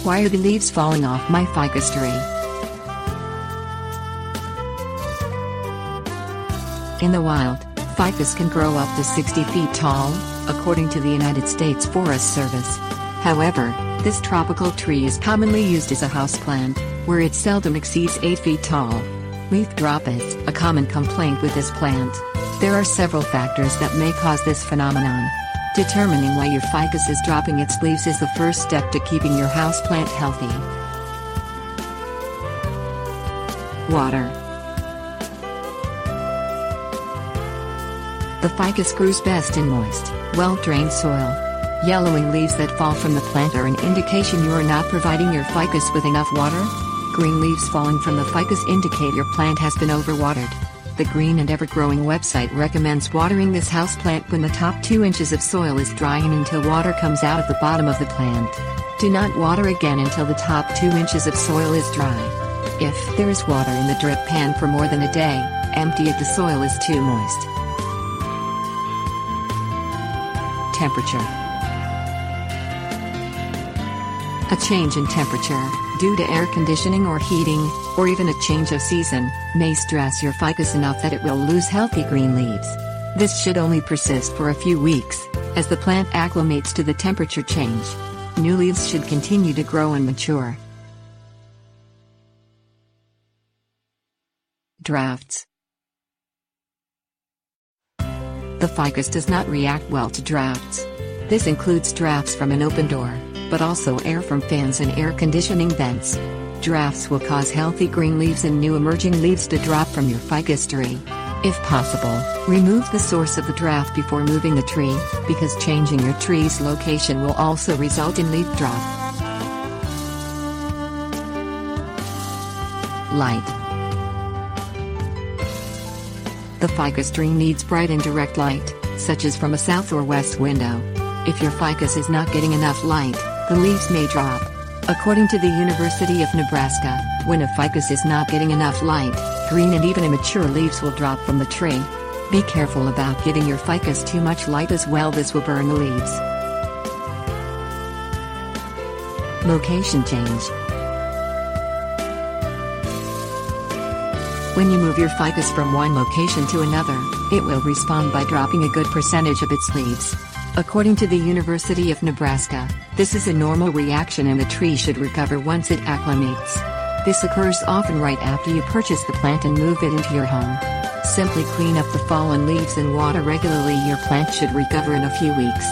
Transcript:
Why are the leaves falling off my ficus tree? In the wild, ficus can grow up to 60 feet tall, according to the United States Forest Service. However, this tropical tree is commonly used as a houseplant, where it seldom exceeds 8 feet tall. Leaf drop is a common complaint with this plant. There are several factors that may cause this phenomenon. Determining why your ficus is dropping its leaves is the first step to keeping your houseplant healthy. Water. The ficus grows best in moist, well-drained soil. Yellowing leaves that fall from the plant are an indication you are not providing your ficus with enough water. Green leaves falling from the ficus indicate your plant has been overwatered. The Green and Ever-Growing website recommends watering this houseplant when the top 2 inches of soil is dry and until water comes out of the bottom of the plant. Do not water again until the top 2 inches of soil is dry. If there is water in the drip pan for more than a day, empty if the soil is too moist. Temperature. A change in temperature, due to air conditioning or heating, or even a change of season, may stress your ficus enough that it will lose healthy green leaves. This should only persist for a few weeks, as the plant acclimates to the temperature change. New leaves should continue to grow and mature. Drafts. The ficus does not react well to drafts. This includes drafts from an open door, but also air from fans and air conditioning vents. Drafts will cause healthy green leaves and new emerging leaves to drop from your ficus tree. If possible, remove the source of the draft before moving the tree, because changing your tree's location will also result in leaf drop. Light. The ficus tree needs bright and direct light, such as from a south or west window. If your ficus is not getting enough light, the leaves may drop. According to the University of Nebraska, when a ficus is not getting enough light, green and even immature leaves will drop from the tree. Be careful about giving your ficus too much light as well, this will burn the leaves. Location change. When you move your ficus from one location to another, it will respond by dropping a good percentage of its leaves. According to the University of Nebraska, this is a normal reaction and the tree should recover once it acclimates. This occurs often right after you purchase the plant and move it into your home. Simply clean up the fallen leaves and water regularly. Your plant should recover in a few weeks.